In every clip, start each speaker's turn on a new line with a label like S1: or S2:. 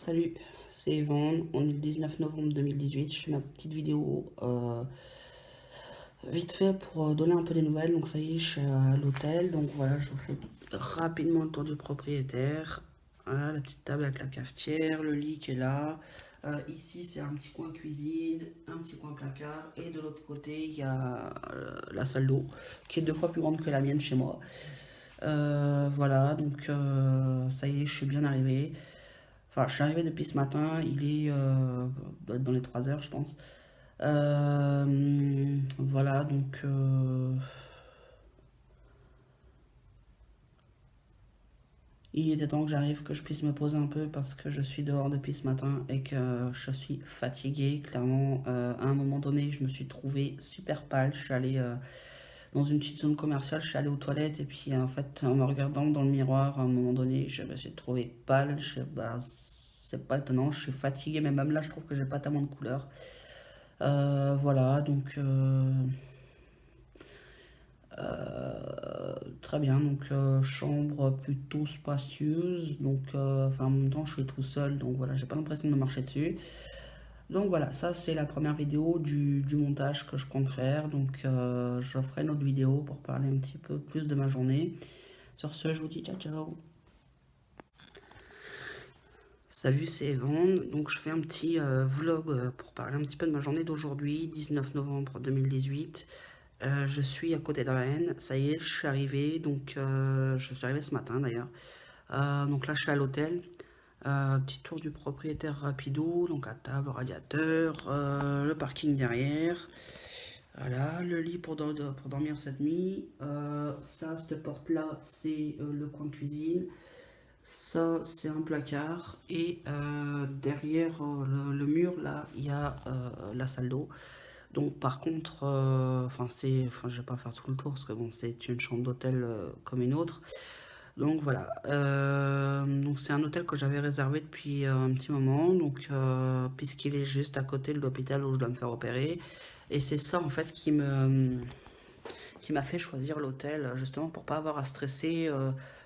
S1: Salut, c'est Evan, on est le 19 novembre 2018, je fais ma petite vidéo vite fait pour donner un peu des nouvelles. Donc ça y est, je suis à l'hôtel, donc voilà, je vous fais rapidement le tour du propriétaire. Voilà, la petite table avec la cafetière, le lit qui est là. Ici c'est un petit coin cuisine, un petit coin placard, et de l'autre côté il y a la salle d'eau, qui est 2 fois plus grande que la mienne chez moi. Voilà, donc ça y est, je suis bien arrivé. Enfin, je suis arrivé depuis ce matin, il est doit être dans les 3 heures, je pense. Voilà, donc il était temps que j'arrive, que je puisse me poser un peu parce que je suis dehors depuis ce matin et que je suis fatigué. Clairement, à un moment donné, je me suis trouvé super pâle. Je suis allé dans une petite zone commerciale, je suis allé aux toilettes et puis en fait, en me regardant dans le miroir, à un moment donné, je me suis trouvé pâle. Bah, c'est pas étonnant, je suis fatigué, mais même là, je trouve que j'ai pas tellement de couleur. Voilà, donc très bien. Donc chambre plutôt spacieuse. Donc, enfin, en même temps, je suis tout seul, donc voilà, j'ai pas l'impression de me marcher dessus. Donc voilà, ça c'est la première vidéo du montage que je compte faire. Donc je ferai une autre vidéo pour parler un petit peu plus de ma journée. Sur ce, je vous dis ciao ciao. Salut, c'est Evan. Donc je fais un petit vlog pour parler un petit peu de ma journée d'aujourd'hui, 19 novembre 2018. Je suis à côté de Rennes, ça y est, je suis arrivé, donc je suis arrivé ce matin d'ailleurs. Donc là je suis à l'hôtel. Petit tour du propriétaire rapido, donc la table, radiateur, le parking derrière. Voilà, le lit pour dormir cette nuit. Ça, cette porte-là, c'est le coin cuisine. Ça, c'est un placard. Et derrière le mur, là, il y a la salle d'eau. Donc, par contre, enfin, je vais pas faire tout le tour parce que bon, c'est une chambre d'hôtel comme une autre. Donc voilà. Donc c'est un hôtel que j'avais réservé depuis un petit moment. Donc puisqu'il est juste à côté de l'hôpital où je dois me faire opérer. Et c'est ça en fait qui m'a fait choisir l'hôtel, justement pour pas avoir à stresser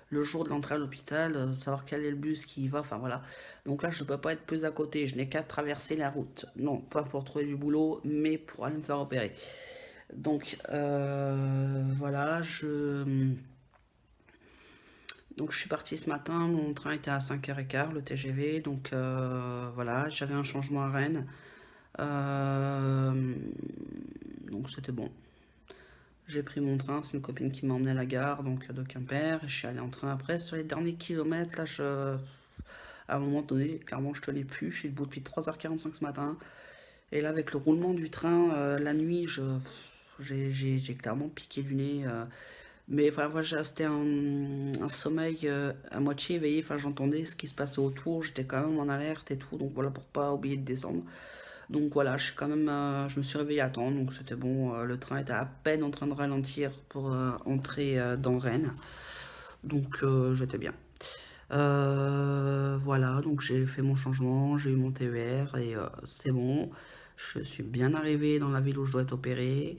S1: le jour de l'entrée à l'hôpital, savoir quel est le bus qui y va, enfin voilà. Donc là, je peux pas être plus à côté, je n'ai qu'à traverser la route. Non, pas pour trouver du boulot, mais pour aller me faire opérer. Donc voilà, donc je suis parti ce matin, mon train était à 5h15, le TGV, donc voilà, j'avais un changement à Rennes. Euh, donc c'était bon. J'ai pris mon train, c'est une copine qui m'a emmené à la gare, donc de Quimper, et je suis allé en train après. Sur les derniers kilomètres, là, à un moment donné, clairement, je tenais plus. Je suis debout depuis 3h45 ce matin. Et là, avec le roulement du train, la nuit, j'ai clairement piqué du nez. Mais enfin, voilà, c'était un sommeil à moitié éveillé. Enfin, j'entendais ce qui se passait autour. J'étais quand même en alerte et tout. Donc voilà, pour pas oublier de descendre. Donc voilà, je me suis réveillé à temps, donc c'était bon. Le train était à peine en train de ralentir pour entrer dans Rennes, donc j'étais bien. Voilà, donc j'ai fait mon changement, j'ai eu mon TER et c'est bon. Je suis bien arrivé dans la ville où je dois être opéré.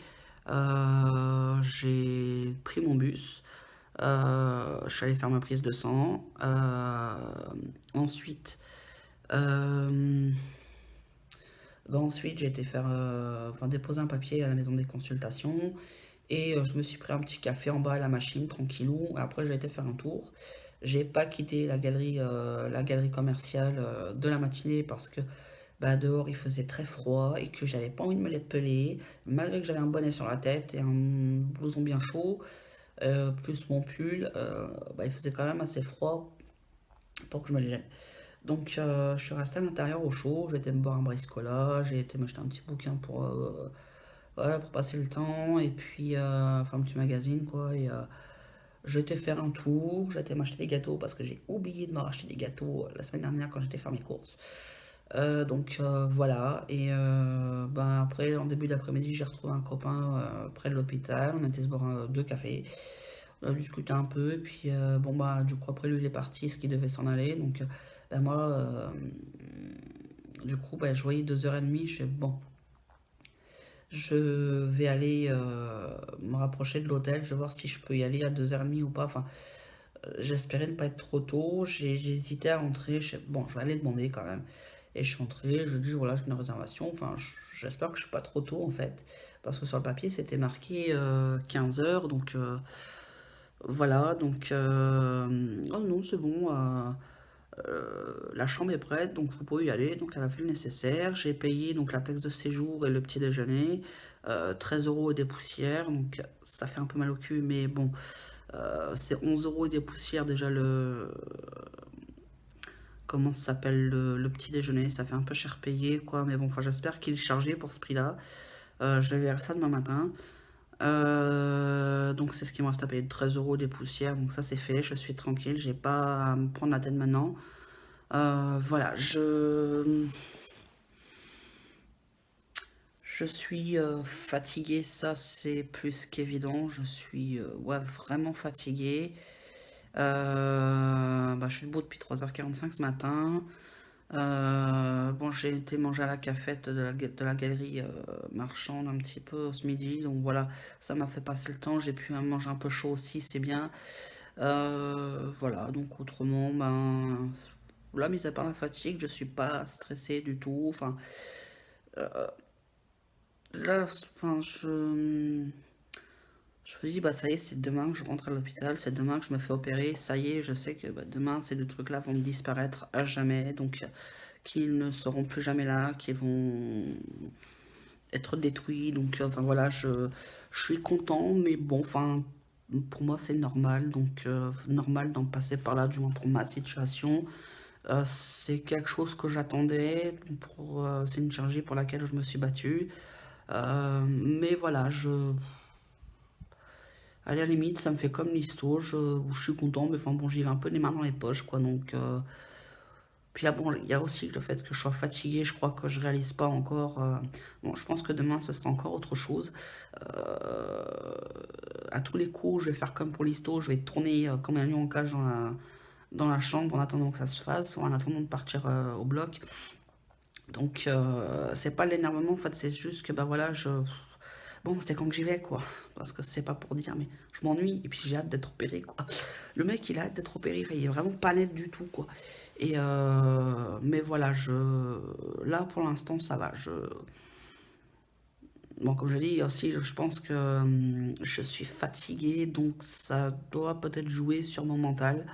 S1: J'ai pris mon bus. Je suis allé faire ma prise de sang. Ensuite, euh, ensuite, j'ai été faire, enfin, déposer un papier à la maison des consultations et je me suis pris un petit café en bas à la machine, tranquillou. Après, j'ai été faire un tour. J'ai pas quitté la galerie commerciale de la matinée parce que bah, dehors il faisait très froid et que j'avais pas envie de me les peler, malgré que j'avais un bonnet sur la tête et un blouson bien chaud, plus mon pull, bah, il faisait quand même assez froid pour que je me les gêne. Donc je suis resté à l'intérieur au chaud, j'ai été me boire un briscola, j'ai été m'acheter un petit bouquin ouais, pour passer le temps, et puis enfin un petit magazine quoi, et j'ai été faire un tour, j'ai été m'acheter des gâteaux parce que j'ai oublié de me racheter des gâteaux la semaine dernière quand j'étais faire mes courses. Donc voilà, et ben, après en début d'après-midi j'ai retrouvé un copain près de l'hôpital, on a été se boire 2 cafés. On a discuté un peu, et puis bon bah du coup après lui il est parti, ce qui devait s'en aller, donc ben, moi du coup bah, je voyais 2h30, je fais bon, je vais aller me rapprocher de l'hôtel, je vais voir si je peux y aller à 2h30 ou pas, enfin j'espérais ne pas être trop tôt. J'ai hésité à rentrer. Bon, je vais aller demander quand même. Et je suis rentré, je dis voilà, j'ai une réservation. Enfin, j'espère que je suis pas trop tôt en fait. Parce que sur le papier, c'était marqué 15 heures. Donc voilà, donc oh non, c'est bon. La chambre est prête, donc vous pouvez y aller. Donc elle a fait le nécessaire. J'ai payé donc la taxe de séjour et le petit déjeuner. 13 euros et des poussières. Donc ça fait un peu mal au cul, mais bon. C'est 11 euros et des poussières déjà le... Comment ça s'appelle le petit déjeuner. Ça fait un peu cher payé quoi. Mais bon, enfin j'espère qu'il est chargé pour ce prix-là. Je vais vers ça demain matin. Donc c'est ce qui me reste à payer, 13 euros des poussières. Donc ça c'est fait, je suis tranquille. J'ai pas à me prendre la tête maintenant. Voilà, je suis fatigué, ça c'est plus qu'évident. Je suis ouais, vraiment fatigué. Bah, je suis debout depuis 3h45 ce matin. Bon, j'ai été manger à la cafette de la galerie marchande un petit peu ce midi. Donc voilà, ça m'a fait passer le temps. J'ai pu manger un peu chaud aussi, c'est bien. Voilà, donc autrement, ben, là, mis à part la fatigue, je suis pas stressé du tout. Enfin, là, enfin, je me dis, bah ça y est, c'est demain que je rentre à l'hôpital, c'est demain que je me fais opérer, ça y est, je sais que bah, demain, ces deux trucs-là vont me disparaître à jamais, donc qu'ils ne seront plus jamais là, qu'ils vont être détruits, donc enfin voilà, je suis content, mais bon, enfin, pour moi c'est normal, donc normal d'en passer par là, du moins pour ma situation. C'est quelque chose que j'attendais, c'est une chirurgie pour laquelle je me suis battu. Mais voilà, à la limite, ça me fait comme l'histo, où je suis content, mais enfin bon, j'y vais un peu les mains dans les poches, quoi. Donc, puis là, bon, il y a aussi le fait que je sois fatigué, je crois que je réalise pas encore. Bon, je pense que demain, ce sera encore autre chose. Euh, à tous les coups, je vais faire comme pour l'histo, je vais tourner comme un lion en cage dans la chambre en attendant que ça se fasse, ou en attendant de partir au bloc. Donc, c'est pas l'énervement, en fait, c'est juste que, bah voilà, bon, c'est quand que j'y vais, quoi. Parce que c'est pas pour dire, mais je m'ennuie, et puis j'ai hâte d'être opéré, quoi. Le mec, il a hâte d'être opéré, enfin, il est vraiment pas net du tout, quoi. Et, mais voilà, là, pour l'instant, ça va. Bon, comme je dis aussi, je pense que je suis fatigué, donc ça doit peut-être jouer sur mon mental.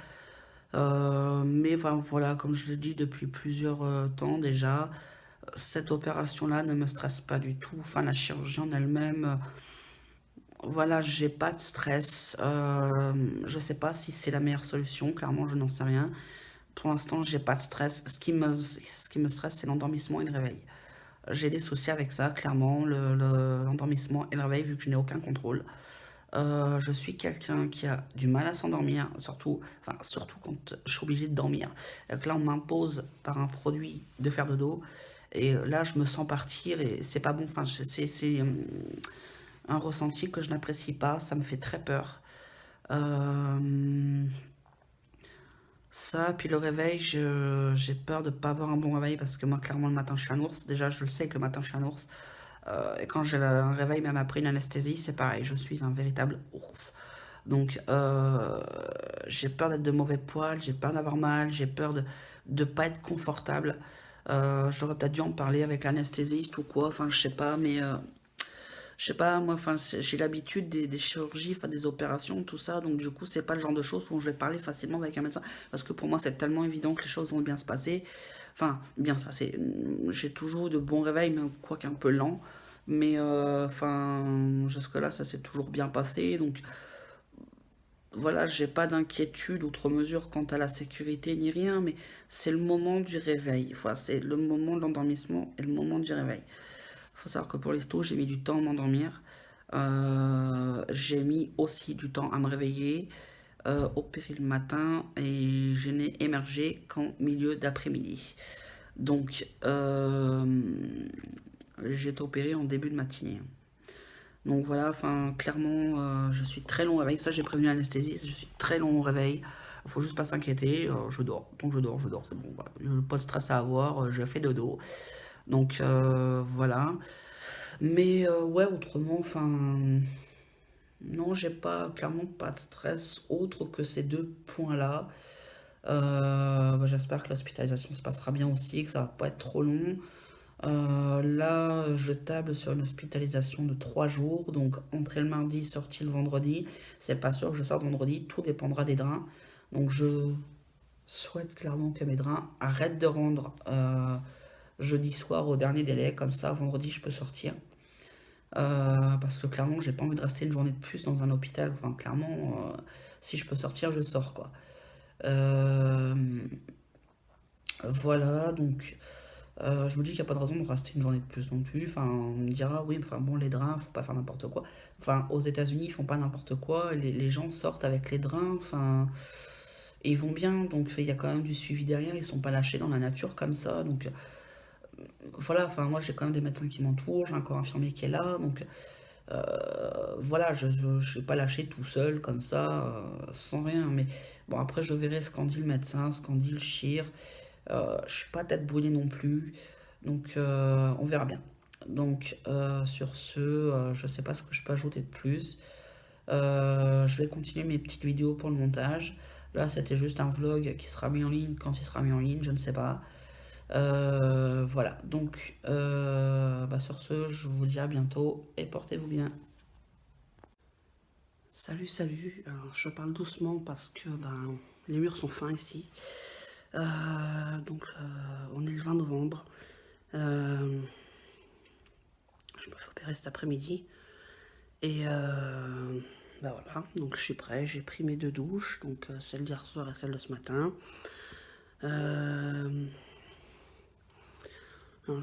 S1: Mais enfin, voilà, comme je le dis depuis plusieurs temps déjà, cette opération-là ne me stresse pas du tout. Enfin, la chirurgie en elle-même, voilà, j'ai pas de stress. Je sais pas si c'est la meilleure solution, clairement, je n'en sais rien. Pour l'instant, j'ai pas de stress. Ce qui me stresse, c'est l'endormissement et le réveil. J'ai des soucis avec ça, clairement, l'endormissement et le réveil, vu que je n'ai aucun contrôle. Je suis quelqu'un qui a du mal à s'endormir, surtout quand je suis obligée de dormir. Donc là, on m'impose par un produit de faire dodo. Et là, je me sens partir et c'est pas bon. Enfin, c'est un ressenti que je n'apprécie pas. Ça me fait très peur. Euh, Ça, puis le réveil, j'ai peur de pas avoir un bon réveil parce que moi, clairement, le matin, je suis un ours. Déjà, je le sais que le matin, je suis un ours. Et quand j'ai un réveil, même après une anesthésie, c'est pareil. Je suis un véritable ours. Donc, j'ai peur d'être de mauvais poil, j'ai peur d'avoir mal, j'ai peur de ne pas être confortable. J'aurais peut-être dû en parler avec l'anesthésiste ou quoi, enfin, je sais pas, mais je sais pas, moi, enfin, j'ai l'habitude des chirurgies, enfin, des opérations, tout ça, donc du coup, c'est pas le genre de choses où je vais parler facilement avec un médecin, parce que pour moi, c'est tellement évident que les choses vont bien se passer. Enfin, bien se passer. J'ai toujours eu de bons réveils, mais quoique un peu lent. Mais enfin, jusque-là, ça s'est toujours bien passé, donc voilà, j'ai pas d'inquiétude outre mesure quant à la sécurité ni rien, mais c'est le moment du réveil. Enfin, c'est le moment de l'endormissement et le moment du réveil. Il faut savoir que pour les stos, j'ai mis du temps à m'endormir. J'ai mis aussi du temps à me réveiller, opérer le matin et je n'ai émergé qu'en milieu d'après-midi. Donc, j'ai été opéré en début de matinée. Donc voilà, enfin, clairement, je suis très long au réveil. Ça, j'ai prévenu l'anesthésiste, je suis très long au réveil. Il faut juste pas s'inquiéter, je dors. Donc je dors, c'est bon. Voilà. Pas de stress à avoir, je fais dodo. Donc voilà. Mais ouais, autrement, enfin, Non, j'ai pas, clairement pas de stress autre que ces deux points-là. J'espère que l'hospitalisation se passera bien aussi, que ça va pas être trop long. Là, je table sur une hospitalisation de 3 jours, donc entrer le mardi, sortir le vendredi. C'est pas sûr que je sorte vendredi, tout dépendra des drains. Donc je souhaite clairement que mes drains arrêtent de rendre jeudi soir au dernier délai, comme ça vendredi je peux sortir. Parce que clairement j'ai pas envie de rester une journée de plus dans un hôpital. Enfin clairement, si je peux sortir, je sors quoi. Euh, voilà, donc je me dis qu'il n'y a pas de raison de rester une journée de plus non plus. Enfin, on me dira, oui, enfin bon, les drains, faut pas faire n'importe quoi. Enfin, aux États-Unis, ils font pas n'importe quoi. Les gens sortent avec les drains, enfin, et ils vont bien. Donc, il y a quand même du suivi derrière. Ils sont pas lâchés dans la nature comme ça. Donc, voilà, enfin, moi, j'ai quand même des médecins qui m'entourent. J'ai un corps infirmier qui est là. Donc, voilà, je suis pas lâché tout seul comme ça, sans rien. Mais bon, après, je verrai ce qu'en dit le médecin, ce qu'en dit le chir. Je suis pas tête brûlée non plus, donc on verra bien. Donc sur ce, je sais pas ce que je peux ajouter de plus. Je vais continuer mes petites vidéos pour le montage. Là, c'était juste un vlog qui sera mis en ligne quand il sera mis en ligne, je ne sais pas. Voilà, donc sur ce, je vous dis à bientôt et portez-vous bien. Salut, salut. Alors, je parle doucement parce que les murs sont fins ici. On est le 20 novembre. Je me fais opérer cet après-midi. Et voilà, donc je suis prêt. J'ai pris mes 2 douches, donc celle d'hier soir et celle de ce matin. Alors,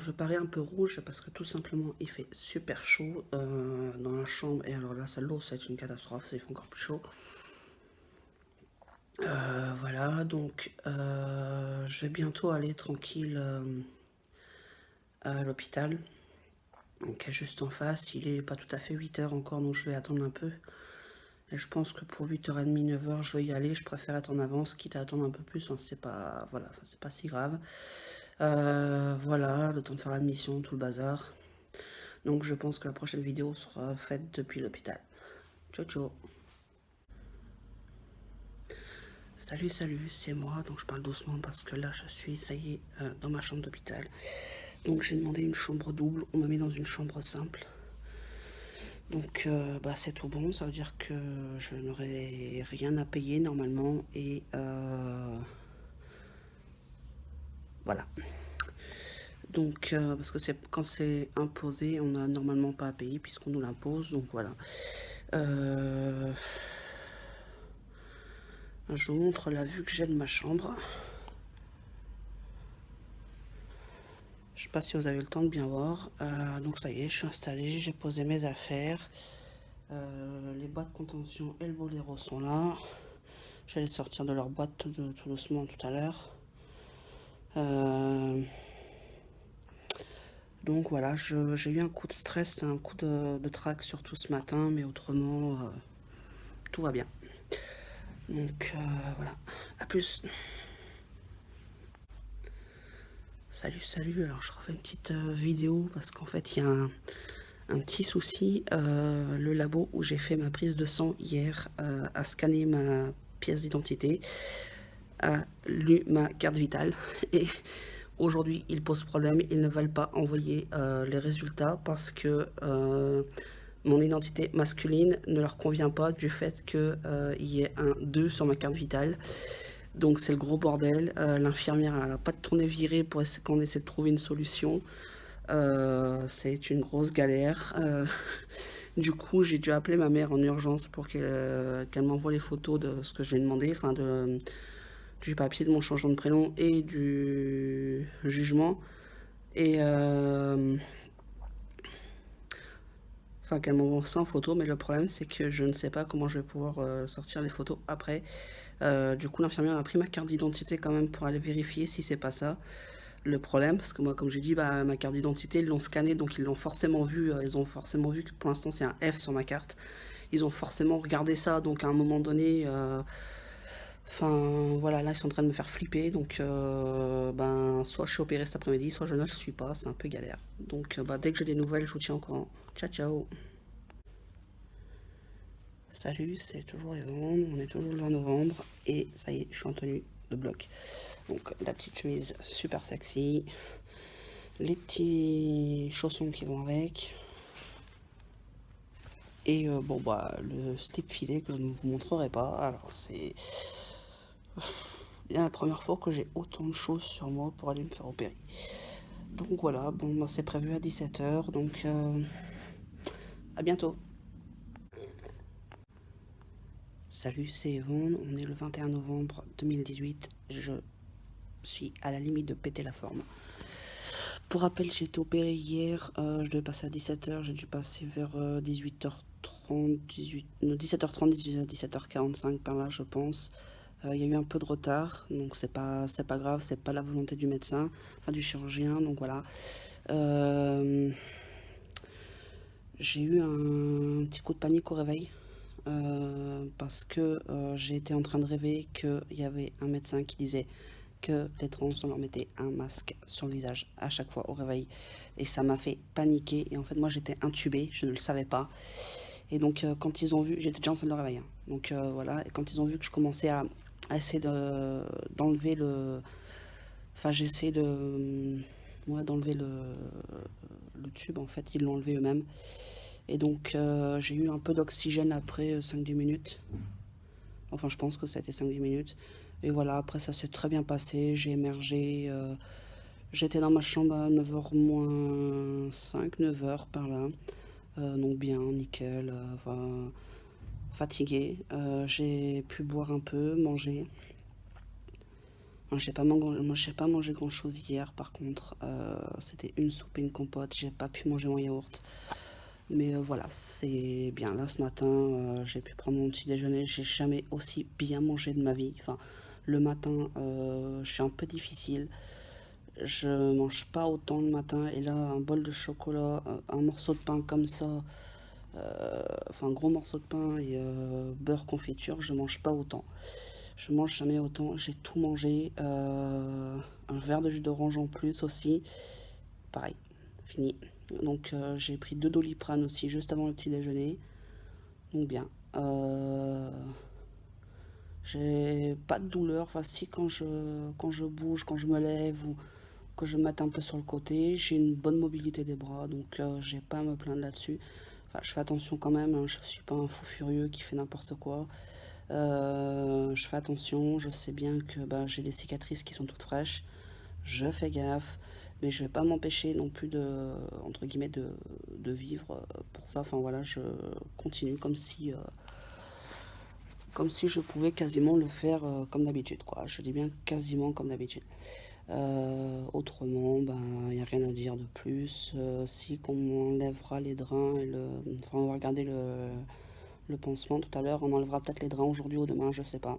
S1: je parais un peu rouge parce que tout simplement il fait super chaud dans la chambre. Et alors la salle d'eau, c'est une catastrophe, ça fait encore plus chaud. Voilà, donc je vais bientôt aller tranquille à l'hôpital. Donc juste en face, il est pas tout à fait 8 h encore, donc je vais attendre un peu. Et je pense que pour 8h30, 9h, je vais y aller. Je préfère être en avance, quitte à attendre un peu plus. Enfin, c'est pas, voilà, enfin, c'est pas si grave. Voilà, le temps de faire l'admission, tout le bazar. Donc je pense que la prochaine vidéo sera faite depuis l'hôpital. Ciao, ciao. Salut, salut, c'est moi. Donc je parle doucement parce que là, je suis, ça y est, dans ma chambre d'hôpital. Donc j'ai demandé une chambre double. On m'a mis dans une chambre simple. Donc c'est tout bon, ça veut dire que je n'aurai rien à payer normalement et voilà. Donc parce que quand c'est imposé, on n'a normalement pas à payer puisqu'on nous l'impose, donc voilà. Je vous montre la vue que j'ai de ma chambre. Je sais pas si vous avez eu le temps de bien voir. Donc ça y est, je suis installé, j'ai posé mes affaires. Les boîtes de contention et le boléro sont là. Je vais les sortir de leur boîte tout doucement tout à l'heure. Donc voilà, j'ai eu un coup de stress, un coup de trac surtout ce matin, mais autrement, tout va bien. Donc voilà, à plus. Salut, salut, alors je refais une petite vidéo parce qu'en fait il y a un petit souci. Le labo où j'ai fait ma prise de sang hier a scanné ma pièce d'identité, a lu ma carte vitale et aujourd'hui ils posent problème, ils ne veulent pas envoyer les résultats parce que mon identité masculine ne leur convient pas du fait qu'il y ait un 2 sur ma carte vitale. Donc c'est le gros bordel. L'infirmière n'a pas de tourner virée pour qu'on essaie de trouver une solution. C'est une grosse galère. Du coup, j'ai dû appeler ma mère en urgence pour qu'elle m'envoie les photos de ce que j'ai demandé, enfin du papier de mon changement de prénom et du jugement. Et enfin qu'elle m'envoie ça en photo, mais le problème c'est que je ne sais pas comment je vais pouvoir sortir les photos après. Du coup l'infirmière a pris ma carte d'identité quand même pour aller vérifier si c'est pas ça le problème, parce que moi comme j'ai dit, ma carte d'identité ils l'ont scannée, donc ils l'ont forcément vu, ils ont forcément vu que pour l'instant c'est un F sur ma carte, ils ont forcément regardé ça, donc à un moment donné, enfin voilà, là ils sont en train de me faire flipper, donc soit je suis opéré cet après-midi, soit je ne le suis pas, c'est un peu galère. Donc dès que j'ai des nouvelles, je vous tiens au courant. Ciao ciao. Salut, c'est toujours Yvonne, on est toujours le 20 novembre et ça y est, je suis en tenue de bloc. Donc la petite chemise super sexy, les petits chaussons qui vont avec et bon bah le slip filet que je ne vous montrerai pas. Alors c'est bien la première fois que j'ai autant de choses sur moi pour aller me faire opérer. Donc voilà, bon bah, c'est prévu à 17 h, donc à bientôt. Salut, c'est Yvonne, on est le 21 novembre 2018, je suis à la limite de péter la forme. Pour rappel, j'ai été opéré hier, je devais passer à 17 h, j'ai dû passer vers 18h30, 17h30, 17h45 par là je pense. Il y a eu un peu de retard, donc c'est pas grave, c'est pas la volonté du médecin, enfin du chirurgien, donc voilà. Euh, j'ai eu un petit coup de panique au réveil. Parce que j'ai été en train de rêver qu'il y avait un médecin qui disait que les trans, on leur mettait un masque sur le visage à chaque fois au réveil. Et ça m'a fait paniquer. Et en fait, moi, j'étais intubée, je ne le savais pas. Et donc, quand ils ont vu, j'étais déjà en salle de réveil, hein. Donc voilà, et quand ils ont vu que je commençais à essayer d'enlever le. Enfin, j'essaie de. Ouais, d'enlever le tube, en fait, ils l'ont enlevé eux-mêmes. Et donc, j'ai eu un peu d'oxygène après 5-10 minutes. Enfin, je pense que ça a été 5-10 minutes. Et voilà, après, ça s'est très bien passé. J'ai émergé. J'étais dans ma chambre à 9h moins 5, 9h par là. Donc bien, nickel. Enfin, fatigué. J'ai pu boire un peu, manger. Moi, j'ai pas mangé grand chose hier, par contre. C'était une soupe et une compote. J'ai pas pu manger mon yaourt. Mais voilà, c'est bien. Là, ce matin, j'ai pu prendre mon petit déjeuner. J'ai jamais aussi bien mangé de ma vie. Enfin, le matin, je suis un peu difficile. Je mange pas autant le matin. Et là, un bol de chocolat, un morceau de pain comme ça, enfin, un gros morceau de pain et beurre confiture, je mange pas autant. Je mange jamais autant. J'ai tout mangé. Un verre de jus d'orange en plus aussi. Pareil, fini. Donc j'ai pris 2 Doliprane aussi juste avant le petit déjeuner. Donc bien. J'ai pas de douleur. Enfin si quand je bouge, quand je me lève ou que je me mette un peu sur le côté, j'ai une bonne mobilité des bras. Donc j'ai pas à me plaindre là-dessus. Enfin je fais attention quand même, hein, je suis pas un fou furieux qui fait n'importe quoi. Je fais attention, je sais bien que bah, j'ai des cicatrices qui sont toutes fraîches. Je fais gaffe, mais je vais pas m'empêcher non plus de, entre guillemets, de vivre pour ça. Enfin voilà, je continue comme si je pouvais quasiment le faire comme d'habitude, quoi. Je dis bien quasiment comme d'habitude. Autrement, ben, il n'y a rien à dire de plus. Si qu'on enlèvera les drains enfin, on va regarder le pansement tout à l'heure. On enlèvera peut-être les drains aujourd'hui ou demain, je sais pas.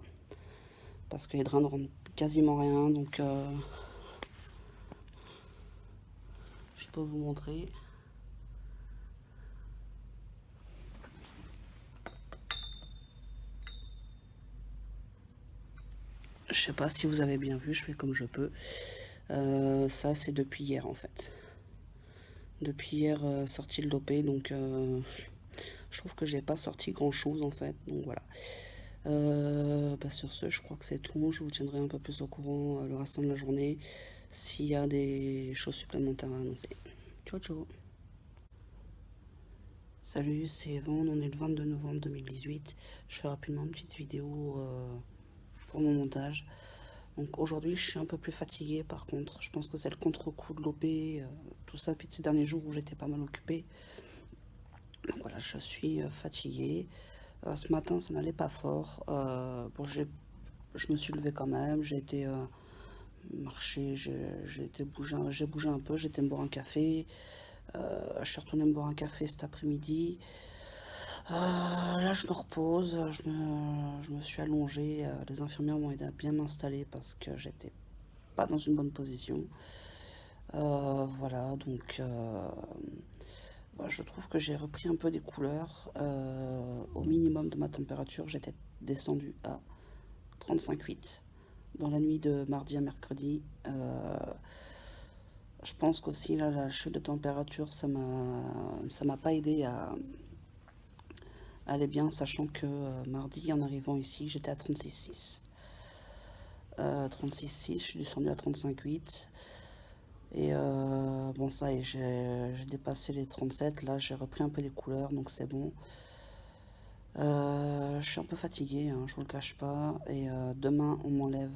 S1: Parce que les drains ne rendent quasiment rien, donc je peux vous montrer. Je sais pas si vous avez bien vu, je fais comme je peux. Ça, c'est depuis hier en fait. Depuis hier, sorti le dopé, donc je trouve que j'ai pas sorti grand chose en fait. Donc voilà. Bah, sur ce, je crois que c'est tout. Je vous tiendrai un peu plus au courant le restant de la journée s'il y a des choses supplémentaires à annoncer. Ciao, ciao. Salut, c'est Evan, on est le 22 novembre 2018. Je fais rapidement une petite vidéo pour mon montage. Donc aujourd'hui, je suis un peu plus fatiguée par contre. Je pense que c'est le contre-coup de l'OP, tout ça, puis de ces derniers jours où j'étais pas mal occupée. Donc voilà, je suis fatiguée. Ce matin, ça n'allait pas fort. Bon, je me suis levée quand même. J'ai été marcher, j'ai bougé un peu. J'ai été me boire un café. Je suis retournée me boire un café cet après-midi. Là, je me repose, je me suis allongée. Les infirmières m'ont aidé à bien m'installer parce que j'étais pas dans une bonne position. Voilà, donc je trouve que j'ai repris un peu des couleurs. Au minimum de ma température, j'étais descendue à 35,8 dans la nuit de mardi à mercredi. Je pense qu'aussi la chute de température, ça m'a pas aidé allait bien, sachant que mardi, en arrivant ici, j'étais à 36,6. 36,6, je suis descendu à 35,8. Et bon, ça y est, j'ai dépassé les 37. Là, j'ai repris un peu les couleurs, donc c'est bon. Je suis un peu fatigué, hein, je vous le cache pas. Et demain, on m'enlève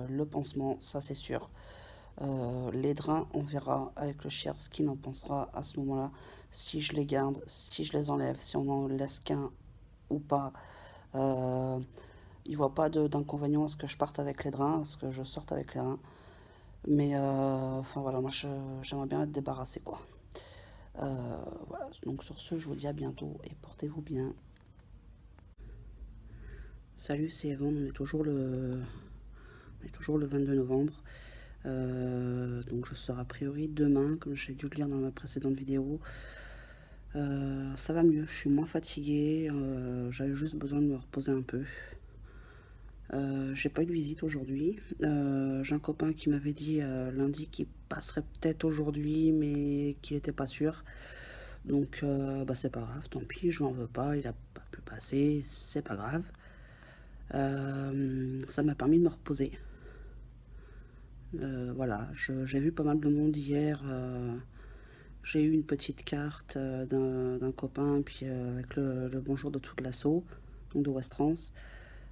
S1: le pansement, ça c'est sûr. Les drains, on verra avec le chien ce qu'il en pensera à ce moment-là. Si je les garde, si je les enlève, si on en laisse qu'un ou pas. Euh, il voit pas d'inconvénient à ce que je parte avec les drains, à ce que je sorte avec les drains. Mais enfin voilà, moi j'aimerais bien être débarrassé quoi. Voilà, donc sur ce, je vous dis à bientôt et portez-vous bien. Salut, c'est Evan, on est toujours le 22 novembre. Donc je sors a priori demain, comme j'ai dû le dire dans ma précédente vidéo. Ça va mieux, je suis moins fatigué, j'avais juste besoin de me reposer un peu. J'ai pas eu de visite aujourd'hui. J'ai un copain qui m'avait dit lundi qu'il passerait peut-être aujourd'hui, mais qu'il n'était pas sûr. Donc bah c'est pas grave, tant pis, je n'en veux pas, il a pas pu passer, c'est pas grave. Ça m'a permis de me reposer. Voilà, j'ai vu pas mal de monde hier. J'ai eu une petite carte d'un copain, puis avec le bonjour de toute l'asso, donc de Westrance.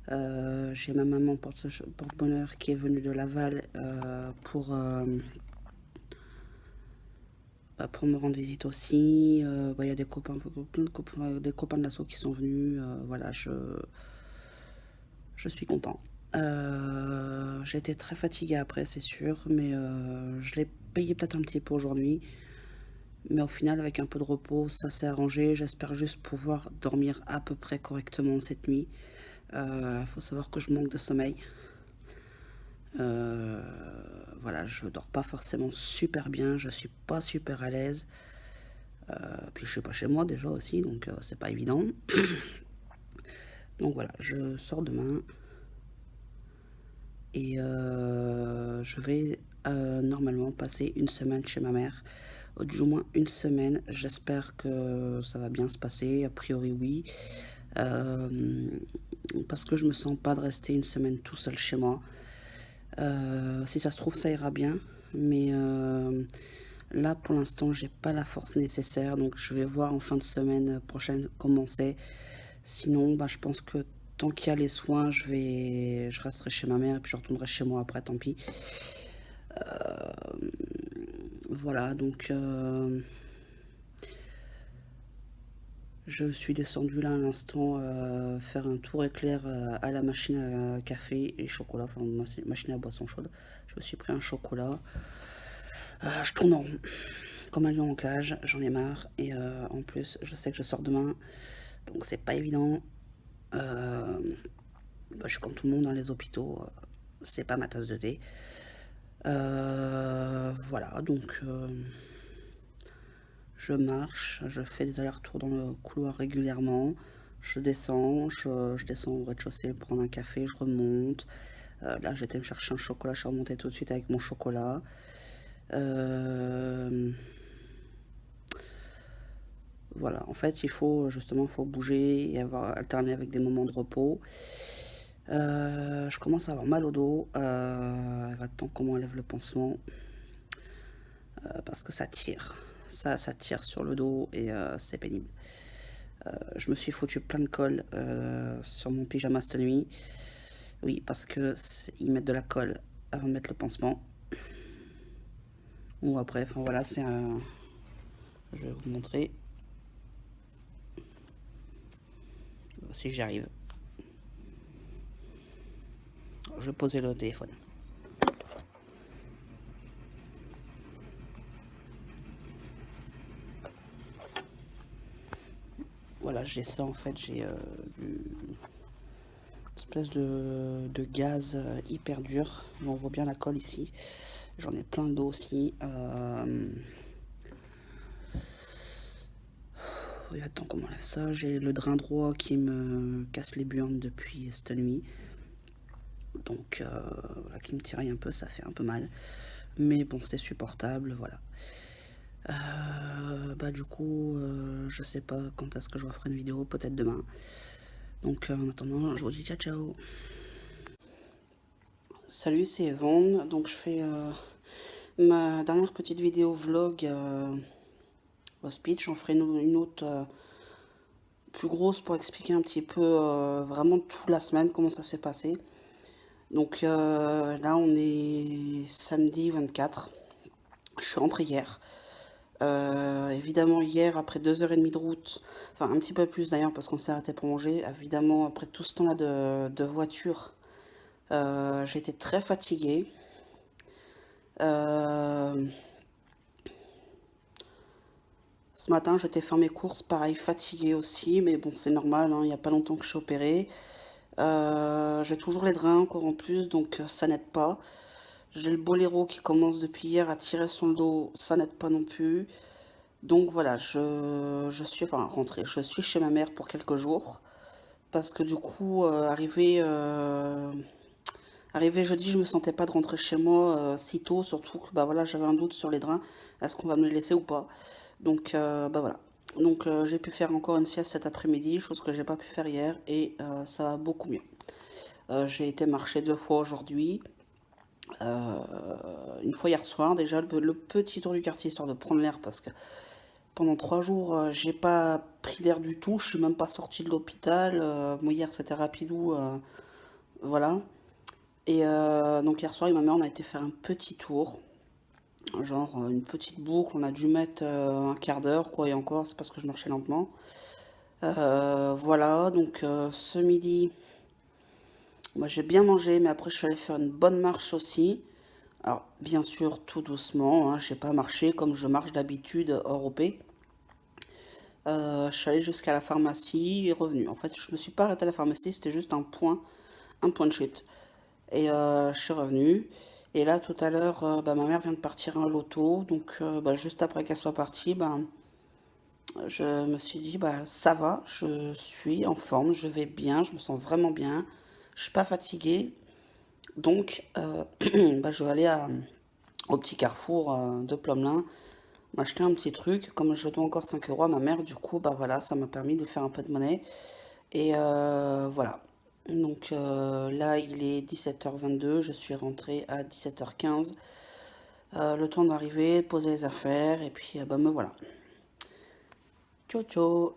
S1: J'ai ma maman porte-bonheur qui est venue de Laval pour me rendre visite aussi. Bah, il y a des copains, plein de copains, des copains de l'asso qui sont venus. Voilà, je suis content. J'ai été très fatiguée après, c'est sûr, mais je l'ai payé peut-être un petit peu aujourd'hui. Mais au final, avec un peu de repos, ça s'est arrangé. J'espère juste pouvoir dormir à peu près correctement cette nuit. Faut savoir que je manque de sommeil. Euh, voilà, je dors pas forcément super bien, je suis pas super à l'aise. Puis je suis pas chez moi déjà aussi, donc c'est pas évident. Donc voilà, je sors demain et je vais normalement passer une semaine chez ma mère. Du moins une semaine, j'espère que ça va bien se passer, a priori oui. Euh, Parce que je me sens pas de rester une semaine tout seul chez moi. Si ça se trouve, ça ira bien. Mais là, pour l'instant, j'ai pas la force nécessaire. Donc, je vais voir en fin de semaine prochaine comment c'est. Sinon, bah, je pense que tant qu'il y a les soins, je resterai chez ma mère et puis je retournerai chez moi après, tant pis. Voilà, donc je suis descendu là à l'instant faire un tour éclair à la machine à café et chocolat, enfin machine à boisson chaude. Je me suis pris un chocolat. Je tourne en rond, comme un lion en cage, j'en ai marre. Et en plus, je sais que je sors demain, donc c'est pas évident. Euh, Bah, je suis comme tout le monde dans les hôpitaux, c'est pas ma tasse de thé. Voilà, donc je marche, je fais des allers-retours dans le couloir régulièrement. Je descends au rez-de-chaussée prendre un café, je remonte. Là, j'étais me chercher un chocolat, je suis remontée tout de suite avec mon chocolat. Euh, voilà, en fait, faut bouger et avoir alterné avec des moments de repos. Je commence à avoir mal au dos. Il va temps qu'on m'enlève le pansement parce que ça tire. Ça tire sur le dos et c'est pénible. Je me suis foutu plein de colle sur mon pyjama cette nuit. Oui, parce que ils mettent de la colle avant de mettre le pansement. Ou après, enfin voilà, c'est un. Je vais vous montrer si j'y arrive. Je vais poser le téléphone. Voilà, j'ai ça en fait, j'ai une espèce de gaz hyper dur. On voit bien la colle ici. J'en ai plein d'eau aussi. Oui, attends, comment on enlève ça? J'ai le drain droit qui me casse les burnes depuis cette nuit. Donc, voilà, qui me tiraille un peu, ça fait un peu mal. Mais bon, c'est supportable, voilà. Du coup, je sais pas quand est-ce que je referai une vidéo, peut-être demain. Donc en attendant, je vous dis ciao ciao. Salut, c'est Yvonne. Donc je fais ma dernière petite vidéo vlog au speech. J'en ferai une autre plus grosse pour expliquer un petit peu vraiment toute la semaine, comment ça s'est passé. Donc là, on est samedi 24. Je suis rentrée hier. Évidemment, hier, après 2h30 de route, enfin un petit peu plus d'ailleurs, parce qu'on s'est arrêté pour manger. Évidemment, après tout ce temps-là de voiture, j'étais très fatiguée. Euh, Ce matin, j'étais faire mes courses, pareil, fatiguée aussi, mais bon, c'est normal, hein, il n'y a pas longtemps que je suis opérée. J'ai toujours les drains encore en plus, donc ça n'aide pas. J'ai le boléro qui commence depuis hier à tirer sur le dos, ça n'aide pas non plus. Donc voilà, je suis enfin rentrée, je suis chez ma mère pour quelques jours. Parce que du coup, arrivé jeudi, je me sentais pas de rentrer chez moi si tôt, surtout que bah voilà, j'avais un doute sur les drains, est-ce qu'on va me les laisser ou pas. Donc bah voilà. Donc j'ai pu faire encore une sieste cet après-midi, chose que j'ai pas pu faire hier, et ça va beaucoup mieux. J'ai été marcher 2 fois aujourd'hui, euh, une fois hier soir déjà, le petit tour du quartier histoire de prendre l'air parce que pendant 3 jours j'ai pas pris l'air du tout, je suis même pas sortie de l'hôpital. Moi hier c'était rapidou, voilà. Et donc hier soir avec ma mère on a été faire un petit tour, genre une petite boucle, on a dû mettre un quart d'heure quoi et encore c'est parce que je marchais lentement. Voilà donc ce midi moi j'ai bien mangé mais après je suis allée faire une bonne marche aussi. Alors bien sûr tout doucement, hein, j'ai pas marché comme je marche d'habitude hors OP. Je suis allée jusqu'à la pharmacie et revenu. En fait je me suis pas arrêtée à la pharmacie, c'était juste un point de chute. Et je suis revenue. Et là, tout à l'heure, ma mère vient de partir en loto. Donc, juste après qu'elle soit partie, je me suis dit, ça va, je suis en forme, je vais bien, je me sens vraiment bien. Je suis pas fatiguée. Donc, je vais aller au petit carrefour de Plomelin m'acheter un petit truc. Comme je dois encore 5 euros à ma mère, du coup, voilà, ça m'a permis de faire un peu de monnaie. Et voilà. Donc là, il est 17h22, je suis rentrée à 17h15. Le temps d'arriver, poser les affaires, et puis me voilà. Ciao, ciao!